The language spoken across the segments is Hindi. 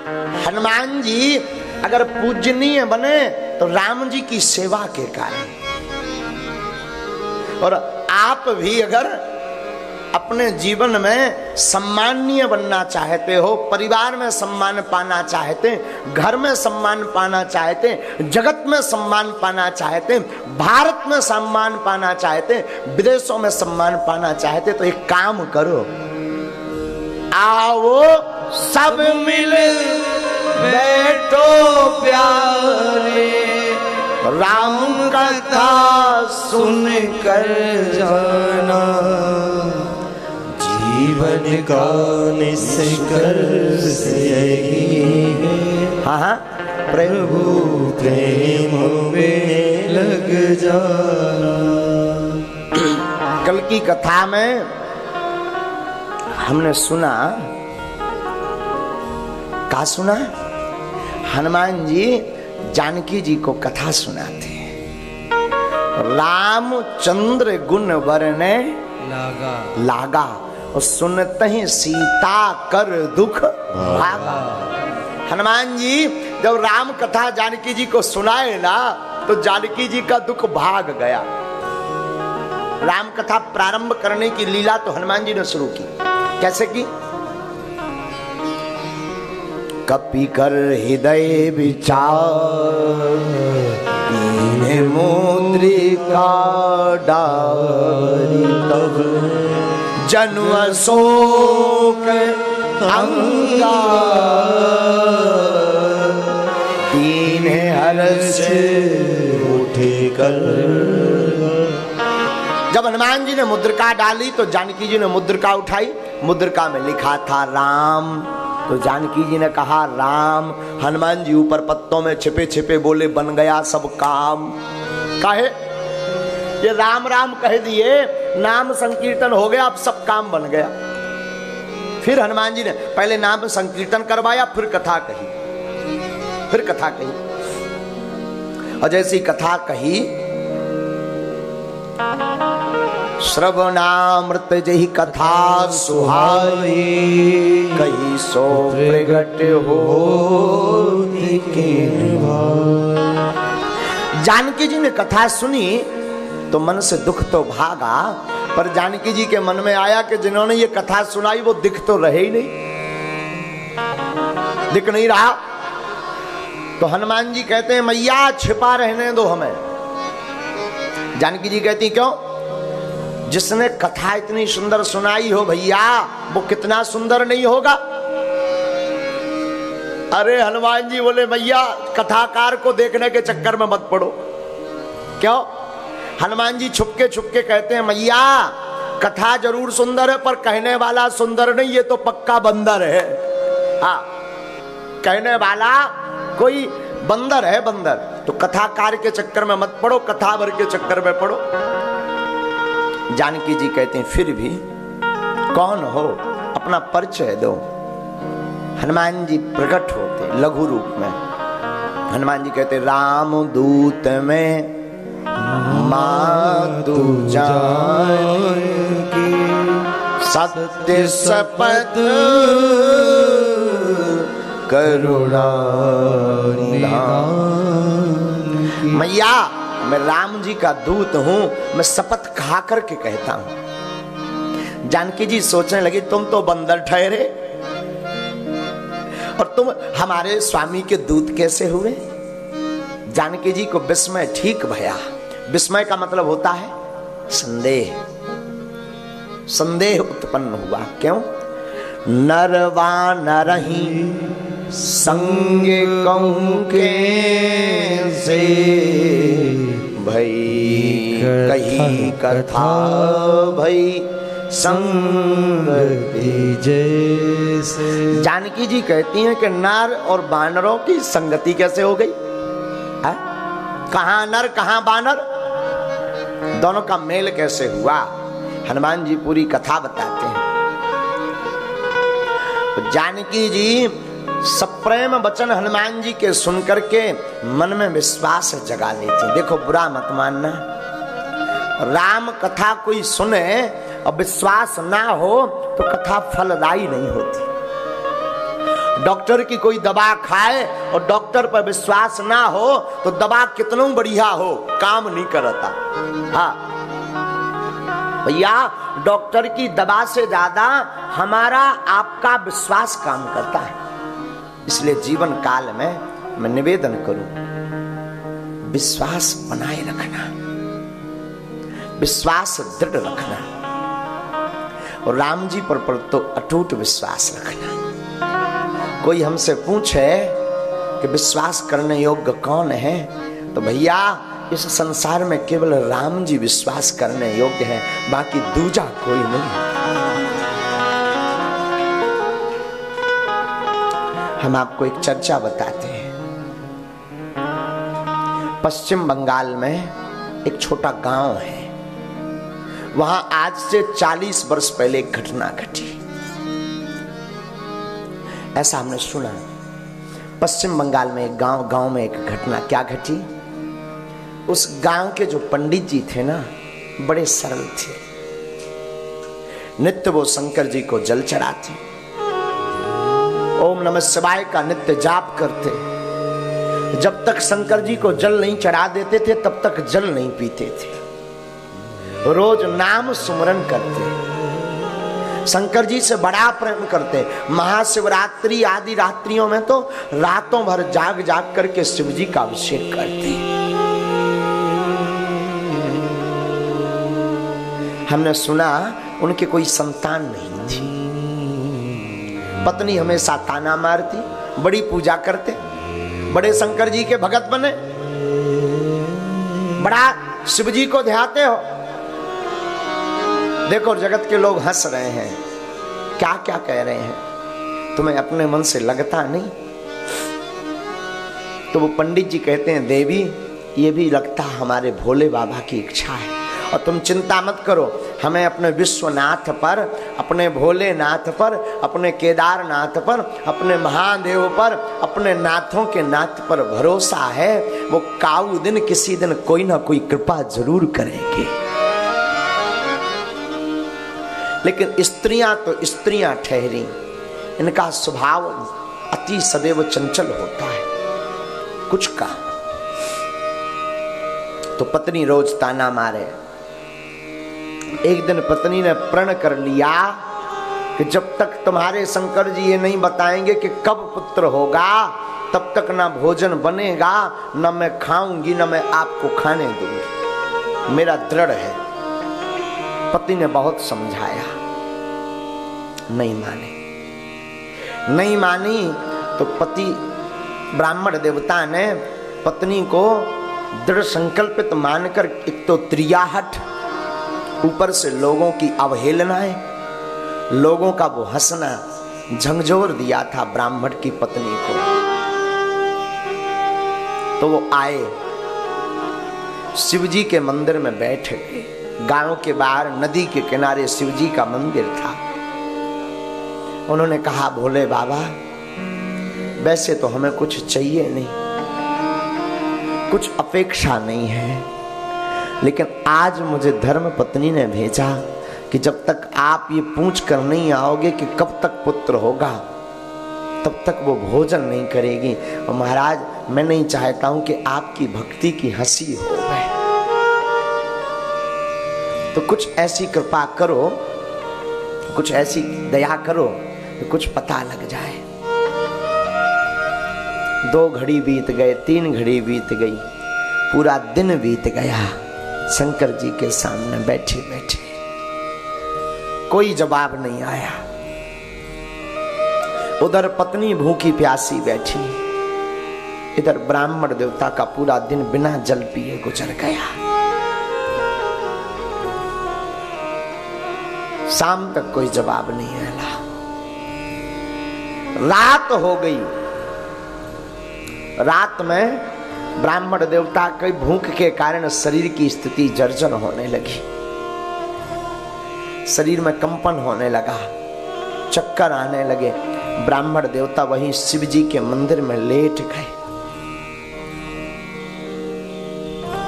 हनुमान जी अगर पूजनीय बने तो राम जी की सेवा के कारण, और आप भी अगर अपने जीवन में सम्माननीय बनना चाहते हो, परिवार में सम्मान पाना चाहते, घर में सम्मान पाना चाहते, जगत में सम्मान पाना चाहते, भारत में सम्मान पाना चाहते, विदेशों में सम्मान पाना चाहते, तो एक काम करो, आओ सब मिल बैठो प्यारे, राम कथा सुन कर जाना, जीवन का निष्कर्ष यही है, हाँ प्रभु प्रेम में लग जाना। कल की कथा में हमने सुना, क्या सुना? हनुमान जी जानकी जी को कथा सुनाते, रामचंद्र गुण वर्णे लागा और सुनते ही सीता कर दुख भागा। हनुमान जी जब राम कथा जानकी जी को सुनाए ना, तो जानकी जी का दुख भाग गया। राम कथा प्रारंभ करने की लीला तो हनुमान जी ने शुरू की। कैसे की? कपि कर हृदय विचार, दीन मुद्रिका डारी, तब जनु अशोक अंगा, दीन हर्ष उठे कर। जब हनुमान जी ने मुद्रिका डाली तो जानकी जी ने मुद्रिका उठाई, मुद्रिका में लिखा था राम। तो जानकी जी ने कहा राम। हनुमान जी ऊपर पत्तों में छिपे छिपे बोले बन गया सब काम। काहे? ये राम राम कह दिए, नाम संकीर्तन हो गया, अब सब काम बन गया। फिर हनुमान जी ने पहले नाम संकीर्तन करवाया, फिर कथा कही, फिर कथा कही। और जैसी कथा कही, श्रवणामृत जही कथा सुहाई, कही सो प्रगट हो। जानकी जी ने कथा सुनी तो मन से दुख तो भागा, पर जानकी जी के मन में आया कि जिन्होंने ये कथा सुनाई वो दिख तो रहे ही नहीं, दिख नहीं रहा। तो हनुमान जी कहते हैं मैया छिपा रहने दो हमें। जानकी जी कहती क्यों? जिसने कथा इतनी सुंदर सुनाई हो भैया, वो कितना सुंदर नहीं होगा? अरे हनुमान जी बोले भैया कथाकार को देखने के चक्कर में मत पड़ो। क्यों? हनुमान जी छुपके छुपके कहते हैं मैया कथा जरूर सुंदर है, पर कहने वाला सुंदर नहीं, ये तो पक्का बंदर है। हाँ, कहने वाला कोई बंदर है, बंदर। तो कथाकार के चक्कर में मत पड़ो, कथावर के चक्कर में पड़ो। जानकी जी कहते हैं फिर भी कौन हो, अपना परिचय दो। हनुमान जी प्रकट होते लघु रूप में। हनुमान जी कहते राम दूत में मातु जानकी, सत्य शपथ करुणा निधान। मैया मैं राम जी का दूत हूं, मैं शपथ खा करके कहता हूं। जानकी जी सोचने लगी तुम तो बंदर ठहरे और तुम हमारे स्वामी के दूत कैसे हुए? जानकी जी को विस्मय ठीक भया। विस्मय का मतलब होता है संदेह। संदेह उत्पन्न हुआ। क्यों? नरवा नरही संग कहूं के से, भई कही कथा भई संगति जैसे। जानकी जी कहती हैं कि नर और बानरों की संगति कैसे हो गई? कहां नर कहां बानर, दोनों का मेल कैसे हुआ? हनुमान जी पूरी कथा बताते हैं। जानकी जी सप्रेम वचन हनुमान जी के सुनकर के मन में विश्वास जगा लेती। देखो बुरा मत मानना, राम कथा कोई सुने और विश्वास ना हो तो कथा फलदायी नहीं होती। डॉक्टर की कोई दवा खाए और डॉक्टर पर विश्वास ना हो तो दवा कितना बढ़िया हो काम नहीं करता। हाँ भैया, डॉक्टर की दवा से ज्यादा हमारा आपका विश्वास काम करता है। इसलिए जीवन काल में मैं निवेदन करूं, विश्वास बनाए रखना, विश्वास दृढ़ रखना और राम जी पर तो अटूट विश्वास रखना। कोई हमसे पूछे कि विश्वास करने योग्य कौन है, तो भैया इस संसार में केवल राम जी विश्वास करने योग्य हैं, बाकी दूजा कोई नहीं है। हम आपको एक चर्चा बताते हैं। पश्चिम बंगाल में एक छोटा गांव है, वहां आज से 40 वर्ष पहले एक घटना घटी। ऐसा हमने सुना, पश्चिम बंगाल में एक गांव में एक घटना क्या घटी। उस गांव के जो पंडित जी थे ना, बड़े सरल थे। नित्य वो शंकर जी को जल चढ़ाते, ओम नमः शिवाय का नित्य जाप करते। जब तक शंकर जी को जल नहीं चढ़ा देते थे तब तक जल नहीं पीते थे। रोज नाम सुमरन करते, शंकर जी से बड़ा प्रेम करते। महाशिवरात्रि आदि रात्रियों में तो रातों भर जाग जाग करके शिव जी का अभिषेक करते। हमने सुना उनके कोई संतान नहीं थी। पत्नी हमेशा ताना मारती, बड़ी पूजा करते, बड़े शंकर जी के भगत बने, बड़ा शिव जी को ध्याते हो। देखो जगत के लोग हंस रहे हैं, क्या क्या कह रहे हैं, तुम्हें अपने मन से लगता नहीं। तो वो पंडित जी कहते हैं, देवी ये भी लगता हमारे भोले बाबा की इच्छा है, और तुम चिंता मत करो, हमें अपने विश्वनाथ पर, अपने भोलेनाथ पर, अपने केदारनाथ पर, अपने महादेव पर, अपने नाथों के नाथ पर भरोसा है। वो काऊ दिन किसी दिन कोई ना कोई कृपा जरूर करेंगे। लेकिन स्त्रियां तो स्त्रियां ठहरी, इनका स्वभाव अति सदैव चंचल होता है। कुछ का तो पत्नी रोज ताना मारे। एक दिन पत्नी ने प्रण कर लिया कि जब तक तुम्हारे शंकर जी ये नहीं बताएंगे कि कब पुत्र होगा, तब तक ना भोजन बनेगा, न मैं खाऊंगी, न मैं आपको खाने दूंगी। मेरा दृढ़ है। पति ने बहुत समझाया, नहीं मानी। तो पति ब्राह्मण देवता ने पत्नी को दृढ़ संकल्पित मानकर, एक तो त्रियाहट, ऊपर से लोगों की अवहेलनाएं, लोगों का वो हंसना झंझोर दिया था ब्राह्मण की पत्नी को। तो वो आए, शिवजी के मंदिर में बैठ गए। गांव के बाहर नदी के किनारे शिवजी का मंदिर था। उन्होंने कहा, भोले बाबा वैसे तो हमें कुछ चाहिए नहीं, कुछ अपेक्षा नहीं है, लेकिन आज मुझे धर्म पत्नी ने भेजा कि जब तक आप ये पूछ कर नहीं आओगे कि कब तक पुत्र होगा, तब तक वो भोजन नहीं करेगी। और महाराज मैं नहीं चाहता हूं कि आपकी भक्ति की हंसी हो गए, तो कुछ ऐसी कृपा करो, कुछ ऐसी दया करो कि कुछ पता लग जाए। 2 घड़ी बीत गए, 3 घड़ी बीत गई, पूरा दिन बीत गया। शंकर जी के सामने बैठे बैठे कोई जवाब नहीं आया। उधर पत्नी भूखी प्यासी बैठी, इधर ब्राह्मण देवता का पूरा दिन बिना जल पिए गुजर गया। शाम तक कोई जवाब नहीं आया। रात हो गई। रात में ब्राह्मण देवता के भूख के कारण शरीर की स्थिति जर्जर होने लगी, शरीर में कंपन होने लगा, चक्कर आने लगे। ब्राह्मण देवता वहीं शिव जी के मंदिर में लेट गए।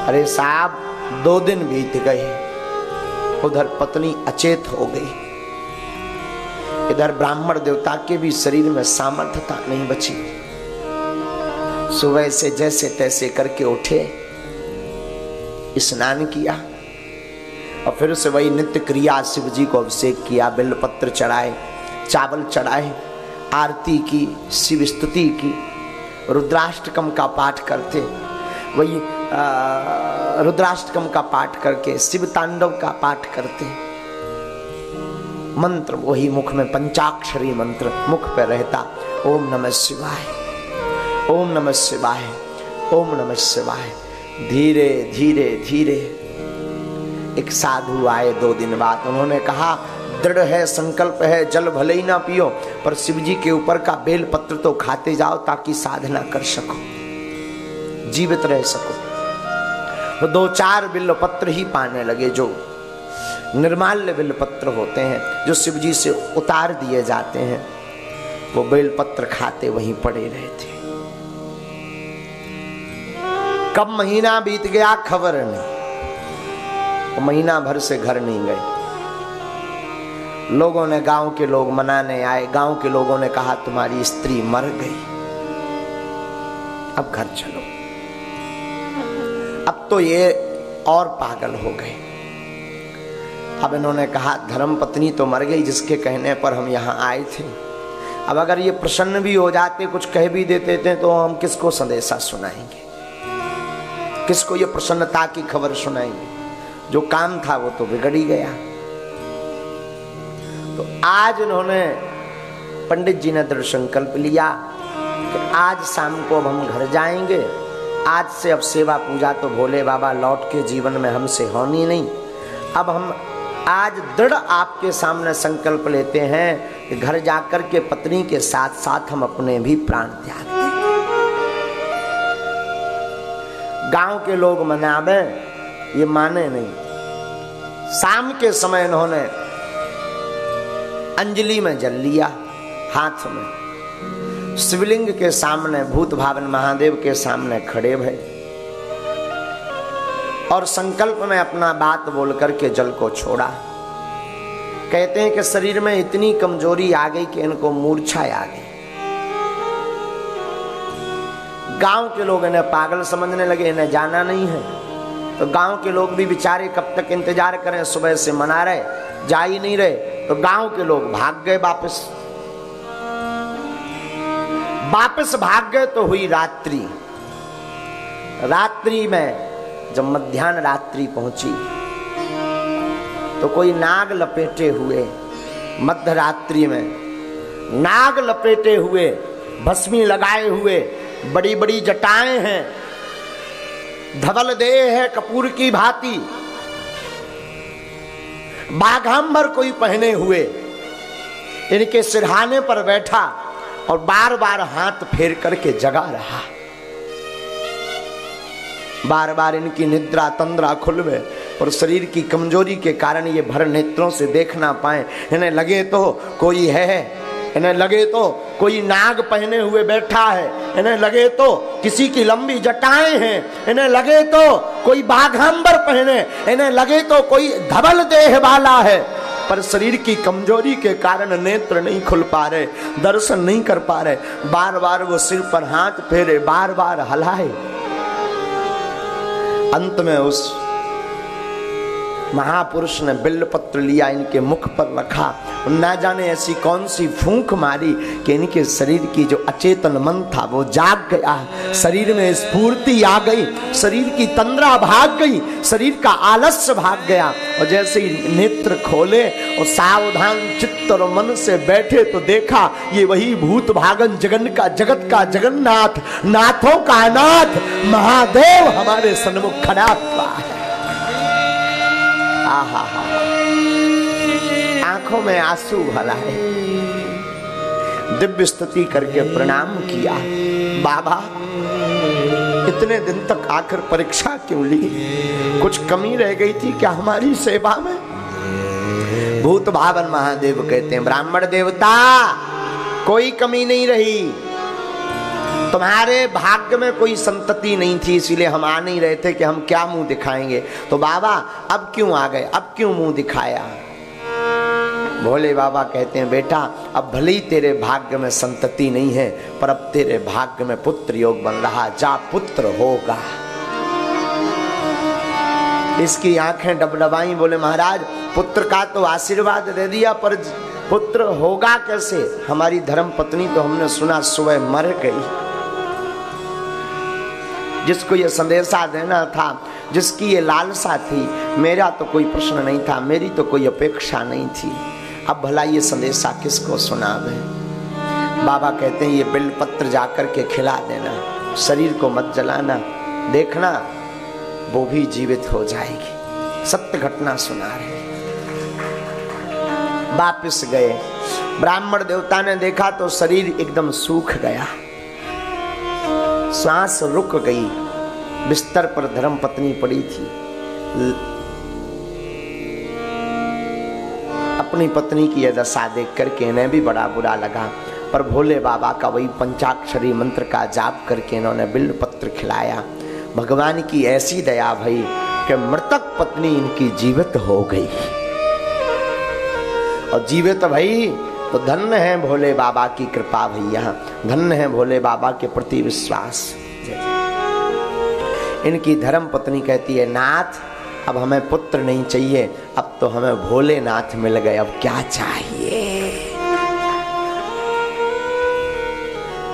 अरे साहब 2 दिन बीत गए, उधर पत्नी अचेत हो गई। इधर ब्राह्मण देवता के भी शरीर में सामर्थ्यता नहीं बची। सुबह से जैसे तैसे करके उठे, स्नान किया और फिर से वही नित्य क्रिया, शिव जी को अभिषेक किया, बेलपत्र चढ़ाए, चावल चढ़ाए, आरती की, शिव स्तुति की, रुद्राष्टकम का पाठ करते, वही रुद्राष्टकम का पाठ करके शिव तांडव का पाठ करते, मंत्र वही मुख में पंचाक्षरी मंत्र मुख पे रहता, ओम नमः शिवाय, ओम नमः शिवाय, ओम नमः शिवाय। धीरे धीरे धीरे एक साधु आए 2 दिन बाद, उन्होंने कहा दृढ़ है, संकल्प है, जल भले ही ना पियो पर शिव जी के ऊपर का बेल पत्र तो खाते जाओ ताकि साधना कर सको, जीवित रह सको। तो 2-4 बिल्व पत्र ही पाने लगे, जो निर्माल्य बिल्व पत्र होते हैं, जो शिव जी से उतार दिए जाते हैं, वो बेल पत्र खाते वहीं पड़े रहते। कब महीना बीत गया खबर नहीं, महीना भर से घर नहीं गए। लोगों ने, गांव के लोग मनाने आए, गांव के लोगों ने कहा तुम्हारी स्त्री मर गई, अब घर चलो। अब तो ये और पागल हो गए। अब इन्होंने कहा धर्म पत्नी तो मर गई जिसके कहने पर हम यहाँ आए थे, अब अगर ये प्रसन्न भी हो जाते, कुछ कह भी देते थे, तो हम किसको संदेशा सुनाएंगे, किसको ये प्रसन्नता की खबर सुनाएंगे। जो काम था वो तो बिगड़ ही गया। तो आज उन्होंने, पंडित जी ने दृढ़ संकल्प लिया कि आज शाम को अब हम घर जाएंगे, आज से अब सेवा पूजा तो भोले बाबा लौट के जीवन में हमसे होनी नहीं। अब हम आज दृढ़ आपके सामने संकल्प लेते हैं कि घर जाकर के पत्नी के साथ साथ हम अपने भी प्राण त्याग देंगे। गांव के लोग मनावे, ये माने नहीं। शाम के समय इन्होंने अंजलि में जल लिया, हाथ में शिवलिंग के सामने, भूत भावन महादेव के सामने खड़े भये और संकल्प में अपना बात बोल करके जल को छोड़ा। कहते हैं कि शरीर में इतनी कमजोरी आ गई कि इनको मूर्छा आ गई। गांव के लोग इन्हें पागल समझने लगे, इन्हें जाना नहीं है। तो गांव के लोग भी बेचारे कब तक इंतजार करें, सुबह से मना रहे, जा ही नहीं रहे। तो गांव के लोग भाग गए वापस भाग गए। तो हुई रात्रि। रात्रि में जब मध्याह्न रात्रि पहुंची तो कोई नाग लपेटे हुए, मध्य रात्रि में नाग लपेटे हुए, भस्मी लगाए हुए, बड़ी बड़ी जटाएं हैं, धवल देह है कपूर की भांति, बाघांबर कोई पहने हुए इनके सिरहाने पर बैठा और बार बार हाथ फेर करके जगा रहा। बार बार इनकी निद्रा तंद्रा खुलवे और शरीर की कमजोरी के कारण ये भर नेत्रों से देख ना पाए। इन्हें लगे तो कोई है, इन्हें लगे तो कोई नाग पहने हुए बैठा है, इन्हें लगे तो किसी की लंबी जटाएं हैं, इन्हें लगे तो कोई बाघांबर पहने, इन्हें लगे तो कोई धवल देह वाला है, पर शरीर की कमजोरी के कारण नेत्र नहीं खुल पा रहे, दर्शन नहीं कर पा रहे। बार बार वो सिर पर हाथ फेरे, बार बार हलाए। अंत में उस महापुरुष ने बिल्वपत्र लिया, इनके मुख पर रखा, ना जाने ऐसी कौन सी फूंक मारी कि इनके शरीर की जो अचेतन मन था वो जाग गया, शरीर में स्फूर्ति आ गई, शरीर की तंद्रा भाग गई, शरीर का आलस्य भाग गया। और जैसे ही नेत्र खोले और सावधान चित्त और मन से बैठे तो देखा ये वही भूत भागन जगत का जगन्नाथ, नाथों का नाथ महादेव हमारे सन्मुख खड़ा हुआ है। आहा, आंखों में आंसू भरा है। दिव्य स्तुति करके प्रणाम किया, बाबा इतने दिन तक आकर परीक्षा क्यों ली, कुछ कमी रह गई थी क्या हमारी सेवा में? भूत भावन महादेव कहते हैं, ब्राह्मण देवता कोई कमी नहीं रही, तुम्हारे भाग्य में कोई संतति नहीं थी, इसीलिए हम आ नहीं रहे थे कि हम क्या मुंह दिखाएंगे। तो बाबा अब क्यों आ गए, अब क्यों मुंह दिखाया? भोले बाबा कहते हैं बेटा अब भले ही तेरे भाग्य में संतति नहीं है, पर अब तेरे भाग्य में पुत्र योग बन रहा, जा पुत्र होगा। इसकी आंखें डबडबाई, बोले महाराज पुत्र का तो आशीर्वाद दे दिया, पर पुत्र होगा कैसे? हमारी धर्म पत्नी तो हमने सुना सुबह मर गई। जिसको ये संदेशा देना था, जिसकी ये लालसा थी, मेरा तो कोई प्रश्न नहीं था, मेरी तो कोई अपेक्षा नहीं थी, अब भला ये संदेशा किसको सुनावे? बाबा कहते हैं ये बेलपत्र जाकर के खिला देना, शरीर को मत जलाना, देखना वो भी जीवित हो जाएगी। सत्य घटना सुना रहे। वापिस गए, ब्राह्मण देवता ने देखा तो शरीर एकदम सूख गया, सांस रुक गई, बिस्तर पर धर्म पत्नी पड़ी थी। अपनी पत्नी की यह दशा देख करके इन्हें भी बड़ा बुरा लगा, पर भोले बाबा का वही पंचाक्षरी मंत्र का जाप करके इन्होंने बिल्व पत्र खिलाया। भगवान की ऐसी दया भई कि मृतक पत्नी इनकी जीवित हो गई। और जीवित भई तो धन्य है भोले बाबा की कृपा भैया, धन्य है भोले बाबा के प्रति विश्वास। इनकी धर्म पत्नी कहती है नाथ अब हमें पुत्र नहीं चाहिए, अब तो हमें भोलेनाथ मिल गए, अब क्या चाहिए?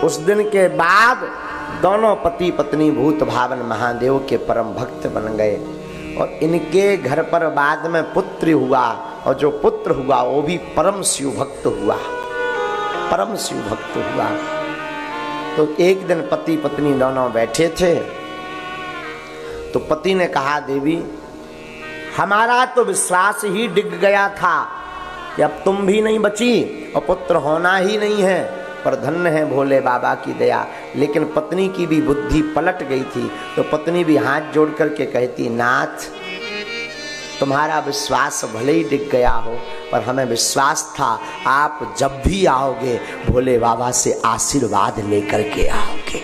उस दिन के बाद दोनों पति पत्नी भूत भावन महादेव के परम भक्त बन गए और इनके घर पर बाद में पुत्र हुआ, और जो पुत्र हुआ वो भी परम शिव भक्त हुआ, परम शिव भक्त हुआ। तो एक दिन पति पत्नी दोनों बैठे थे, तो पति ने कहा देवी हमारा तो विश्वास ही डिग गया था कि अब तुम भी नहीं बची और पुत्र होना ही नहीं है, पर धन्य है भोले बाबा की दया। लेकिन पत्नी की भी बुद्धि पलट गई थी, तो पत्नी भी हाथ जोड़ करके कहती नाथ तुम्हारा विश्वास भले ही डिग गया हो, पर हमें विश्वास था आप जब भी आओगे भोले बाबा से आशीर्वाद लेकर के आओगे।